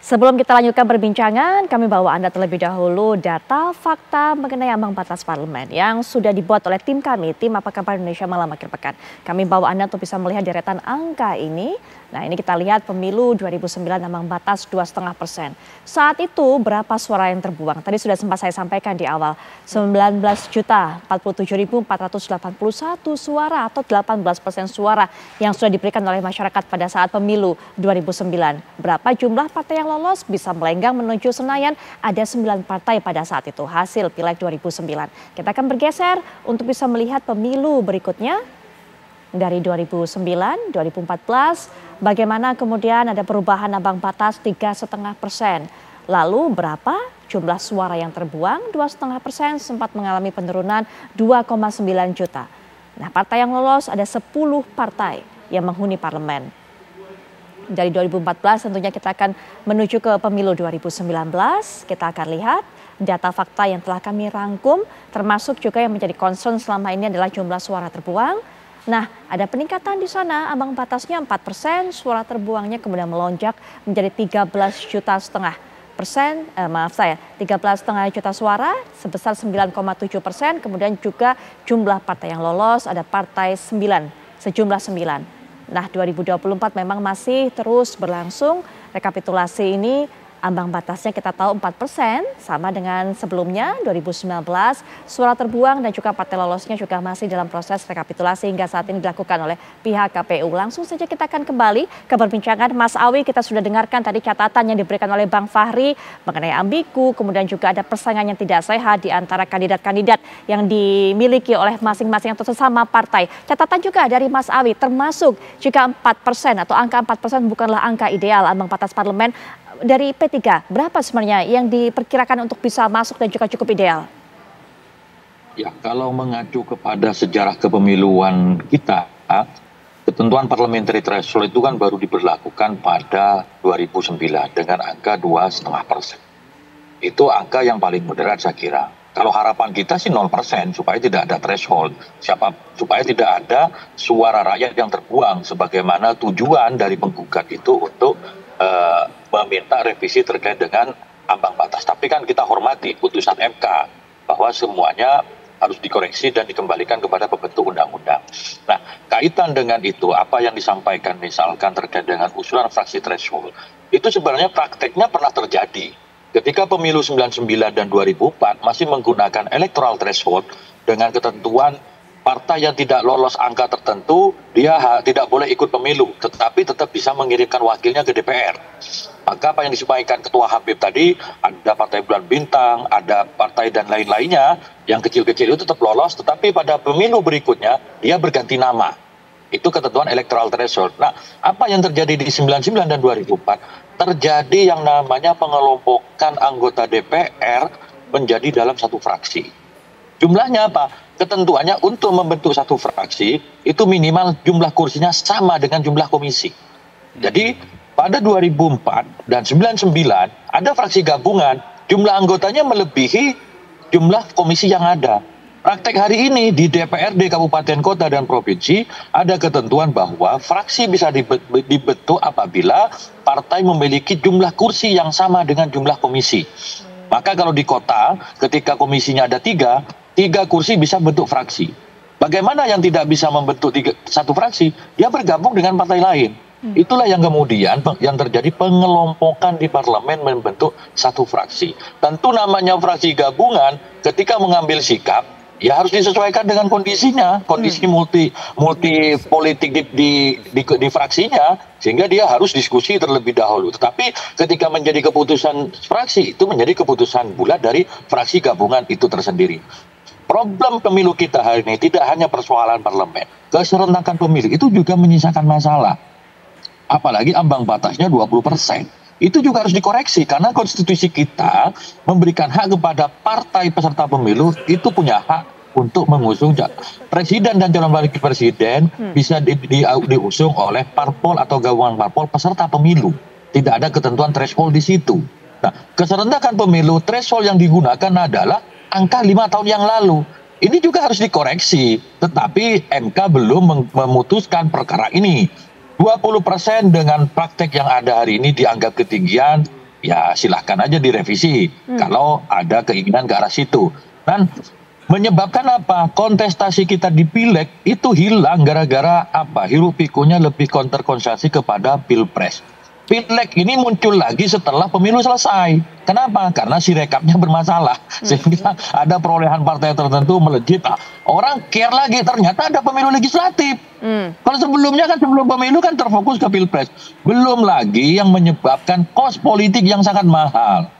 Sebelum kita lanjutkan perbincangan, kami bawa Anda terlebih dahulu data fakta mengenai ambang batas parlemen yang sudah dibuat oleh tim kami, tim Apa Kabar Indonesia Malam Akhir Pekan. Kami bawa Anda untuk bisa melihat deretan angka ini. Nah, ini kita lihat pemilu 2009 ambang batas 2,5%. Saat itu berapa suara yang terbuang? Tadi sudah sempat saya sampaikan di awal, 19.047.481 suara atau 18% suara yang sudah diberikan oleh masyarakat pada saat pemilu 2009. Berapa jumlah partai yang lolos bisa melenggang menuju Senayan? Ada 9 partai pada saat itu hasil Pileg 2009. Kita akan bergeser untuk bisa melihat pemilu berikutnya. Dari 2009, 2014, bagaimana kemudian ada perubahan ambang batas 3,5%. Lalu berapa jumlah suara yang terbuang? 2,5% sempat mengalami penurunan 2,9 juta. Nah, partai yang lolos ada 10 partai yang menghuni parlemen. Dari 2014 tentunya kita akan menuju ke pemilu 2019. Kita akan lihat data fakta yang telah kami rangkum, termasuk juga yang menjadi concern selama ini adalah jumlah suara terbuang. Nah, ada peningkatan di sana, ambang batasnya 4%, suara terbuangnya kemudian melonjak menjadi 13,5 juta 13,5 juta suara sebesar 9,7%. Kemudian juga jumlah partai yang lolos ada partai 9, sejumlah 9. Nah, 2024 memang masih terus berlangsung rekapitulasi ini. Ambang batasnya kita tahu 4%, sama dengan sebelumnya 2019. Suara terbuang dan juga partai lolosnya juga masih dalam proses rekapitulasi hingga saat ini dilakukan oleh pihak KPU. Langsung saja kita akan kembali ke perbincangan Mas Awi. Kita sudah dengarkan tadi catatan yang diberikan oleh Bang Fahri mengenai ambigu, kemudian juga ada persaingan yang tidak sehat di antara kandidat-kandidat yang dimiliki oleh masing-masing atau sesama partai. Catatan juga dari Mas Awi, termasuk jika 4% atau angka 4% bukanlah angka ideal ambang batas parlemen. Dari P3, berapa sebenarnya yang diperkirakan untuk bisa masuk dan juga cukup ideal? Ya, kalau mengacu kepada sejarah kepemiluan kita, ketentuan parliamentary threshold itu kan baru diberlakukan pada 2009 dengan angka 2,5%. Itu angka yang paling moderat saya kira. Kalau harapan kita sih 0% supaya tidak ada threshold, supaya tidak ada suara rakyat yang terbuang sebagaimana tujuan dari penggugat itu untuk meminta revisi terkait dengan ambang batas. Tapi kan kita hormati putusan MK bahwa semuanya harus dikoreksi dan dikembalikan kepada pembentuk undang-undang. Nah, kaitan dengan itu, apa yang disampaikan misalkan terkait dengan usulan fraksi threshold, itu sebenarnya prakteknya pernah terjadi. Ketika pemilu 99 dan 2004 masih menggunakan electoral threshold dengan ketentuan partai yang tidak lolos angka tertentu, dia tidak boleh ikut pemilu, tetapi tetap bisa mengirimkan wakilnya ke DPR. Maka apa yang disampaikan Ketua Habib tadi, ada Partai Bulan Bintang, ada partai dan lain-lainnya, yang kecil-kecil itu tetap lolos, tetapi pada pemilu berikutnya, dia berganti nama. Itu ketentuan electoral threshold. Nah, apa yang terjadi di 99 dan 2004? Terjadi yang namanya pengelompokan anggota DPR menjadi dalam satu fraksi. Jumlahnya apa? Ketentuannya untuk membentuk satu fraksi itu minimal jumlah kursinya sama dengan jumlah komisi. Jadi pada 2004 dan 99 ada fraksi gabungan, jumlah anggotanya melebihi jumlah komisi yang ada. Praktek hari ini di DPRD Kabupaten Kota dan Provinsi ada ketentuan bahwa fraksi bisa dibentuk apabila partai memiliki jumlah kursi yang sama dengan jumlah komisi. Maka kalau di kota ketika komisinya ada 3 kursi bisa bentuk fraksi. Bagaimana yang tidak bisa membentuk satu fraksi? Dia bergabung dengan partai lain. Itulah yang kemudian yang terjadi pengelompokan di parlemen membentuk satu fraksi. Tentu namanya fraksi gabungan ketika mengambil sikap ya harus disesuaikan dengan kondisinya, kondisi multi politik di fraksinya, sehingga dia harus diskusi terlebih dahulu. Tetapi ketika menjadi keputusan fraksi itu menjadi keputusan bulat dari fraksi gabungan itu tersendiri. Problem pemilu kita hari ini tidak hanya persoalan parlemen. Keserentakan pemilu itu juga menyisakan masalah. Apalagi ambang batasnya 20%. Itu juga harus dikoreksi karena konstitusi kita memberikan hak kepada partai peserta pemilu itu punya hak untuk mengusung presiden dan calon wakil presiden bisa diusung oleh parpol atau gabungan parpol peserta pemilu. Tidak ada ketentuan threshold di situ. Nah, keserentakan pemilu threshold yang digunakan adalah angka 5 tahun yang lalu. Ini juga harus dikoreksi, tetapi MK belum memutuskan perkara ini. 20% dengan praktek yang ada hari ini dianggap ketinggian, ya silahkan aja direvisi kalau ada keinginan ke arah situ. Dan menyebabkan apa? Kontestasi kita di Pileg itu hilang gara-gara apa? Hiruk pikunya lebih konsentrasi kepada Pilpres. Pileg ini muncul lagi setelah pemilu selesai. Kenapa? Karena sirekapnya bermasalah. Sehingga ada perolehan partai tertentu melejit. Orang care lagi, ternyata ada pemilu legislatif. Kalau sebelumnya kan sebelum pemilu kan terfokus ke Pilpres. Belum lagi yang menyebabkan kos politik yang sangat mahal.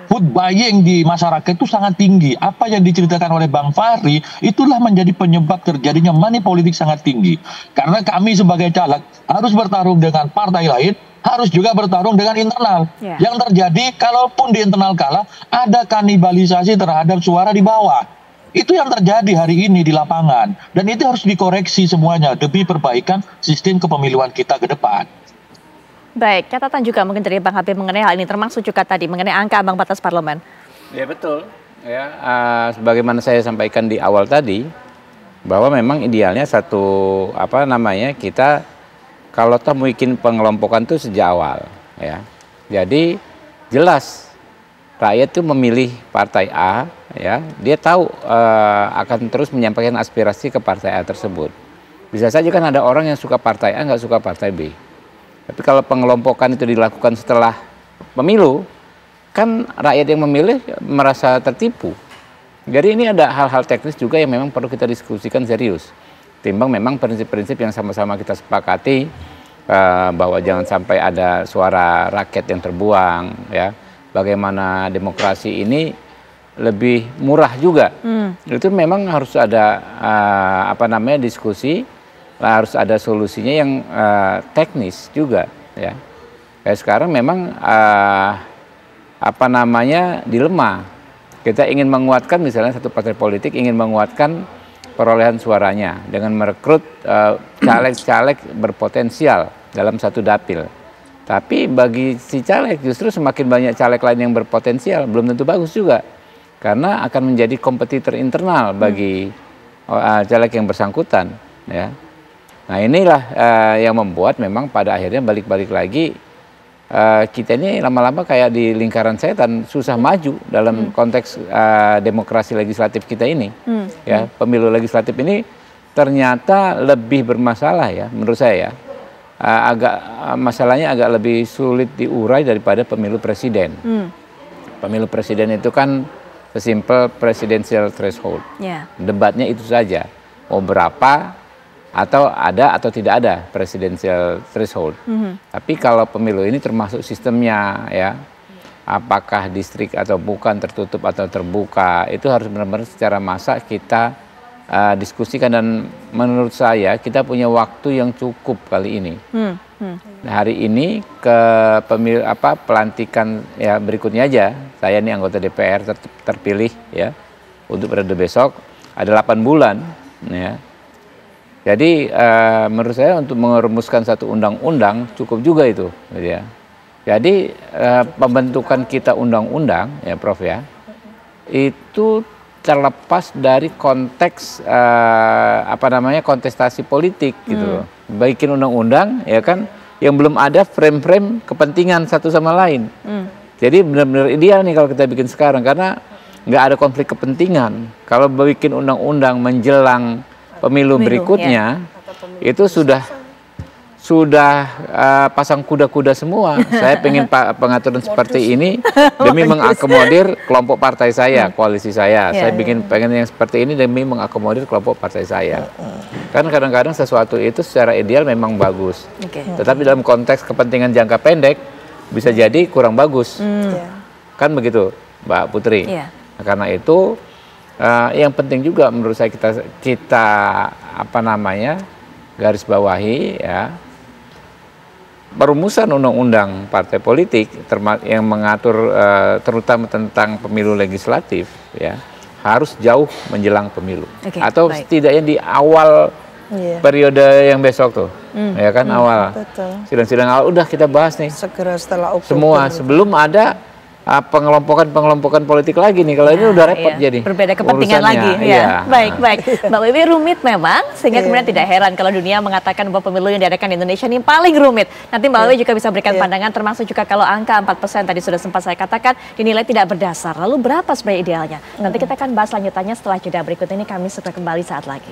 Food buying di masyarakat itu sangat tinggi. Apa yang diceritakan oleh Bang Fahri itulah menjadi penyebab terjadinya money politik sangat tinggi. Karena kami sebagai caleg harus bertarung dengan partai lain, harus juga bertarung dengan internal. Yang terjadi kalaupun di internal kalah, ada kanibalisasi terhadap suara di bawah. Itu yang terjadi hari ini di lapangan. Dan itu harus dikoreksi semuanya demi perbaikan sistem kepemiluan kita ke depan. Baik, catatan juga mungkin dari Bang Habib mengenai hal ini, termasuk juga tadi mengenai angka ambang batas parlemen. Ya betul. Ya, sebagaimana saya sampaikan di awal tadi, bahwa memang idealnya kita kalau toh mau bikin pengelompokan itu sejak awal, ya. Jadi jelas rakyat itu memilih partai A, ya. Dia tahu akan terus menyampaikan aspirasi ke partai A tersebut. Bisa saja kan ada orang yang suka partai A nggak suka partai B. Tapi kalau pengelompokan itu dilakukan setelah pemilu, kan rakyat yang memilih merasa tertipu. Jadi ini ada hal-hal teknis juga yang memang perlu kita diskusikan serius. Timbang memang prinsip-prinsip yang sama-sama kita sepakati, bahwa jangan sampai ada suara rakyat yang terbuang, ya. Bagaimana demokrasi ini lebih murah juga. Itu memang harus ada diskusi. Harus ada solusinya yang teknis juga, ya. Kayak sekarang memang dilema. Kita ingin menguatkan, misalnya satu partai politik ingin menguatkan perolehan suaranya dengan merekrut caleg-caleg berpotensial dalam satu dapil. Tapi bagi si caleg justru semakin banyak caleg lain yang berpotensial belum tentu bagus juga, karena akan menjadi kompetitor internal bagi caleg yang bersangkutan, ya. Nah inilah yang membuat memang pada akhirnya balik-balik lagi kita ini lama-lama kayak di lingkaran setan, susah maju dalam konteks demokrasi legislatif kita ini. Ya, pemilu legislatif ini ternyata lebih bermasalah ya menurut saya. Masalahnya agak lebih sulit diurai daripada pemilu presiden. Pemilu presiden itu kan sesimpel presidential threshold. Debatnya itu saja, mau berapa atau ada atau tidak ada presidensial threshold. Tapi kalau pemilu ini termasuk sistemnya, ya, apakah distrik atau bukan, tertutup atau terbuka, itu harus benar-benar secara massal kita diskusikan, dan menurut saya kita punya waktu yang cukup kali ini. Nah, hari ini ke pelantikan ya berikutnya aja, saya ini anggota DPR terpilih ya untuk periode besok ada 8 bulan, ya. Jadi menurut saya untuk merumuskan satu undang-undang cukup juga itu, ya. Jadi pembentukan kita undang-undang, ya Prof ya, itu terlepas dari konteks kontestasi politik gitu. Bikin undang-undang, ya kan, yang belum ada frame-frame kepentingan satu sama lain. Jadi benar-benar ideal nih kalau kita bikin sekarang, karena nggak ada konflik kepentingan. Kalau bikin undang-undang menjelang pemilu berikutnya, ya. Itu sudah pasang kuda-kuda semua. Saya pengen pengaturan seperti ini demi mengakomodir kelompok partai saya, koalisi saya. Saya pengen yang seperti ini demi mengakomodir kelompok partai saya. Kan kadang-kadang sesuatu itu secara ideal memang bagus, tetapi dalam konteks kepentingan jangka pendek bisa jadi kurang bagus. Kan begitu, Mbak Putri. Nah, karena itu yang penting juga menurut saya kita garis bawahi, ya, perumusan undang-undang partai politik yang mengatur terutama tentang pemilu legislatif, ya, harus jauh menjelang pemilu, atau setidaknya di awal periode yang besok tuh, ya kan, awal sidang-sidang awal udah kita bahas nih, segera setelah Oktober, semua sebelum ada pengelompokan politik lagi nih. Kalau ini udah repot jadi. Berbeda kepentingan lagi. Ya. Baik. Mbak Wiwi, rumit memang, sehingga kemudian tidak heran kalau dunia mengatakan bahwa pemilu yang diadakan di Indonesia ini paling rumit. Nanti Mbak Wiwi juga bisa berikan pandangan, termasuk juga kalau angka 4% tadi sudah sempat saya katakan dinilai tidak berdasar. Lalu berapa sebenarnya idealnya? Nanti kita akan bahas lanjutannya setelah jeda berikut ini. Kami segera kembali saat lagi.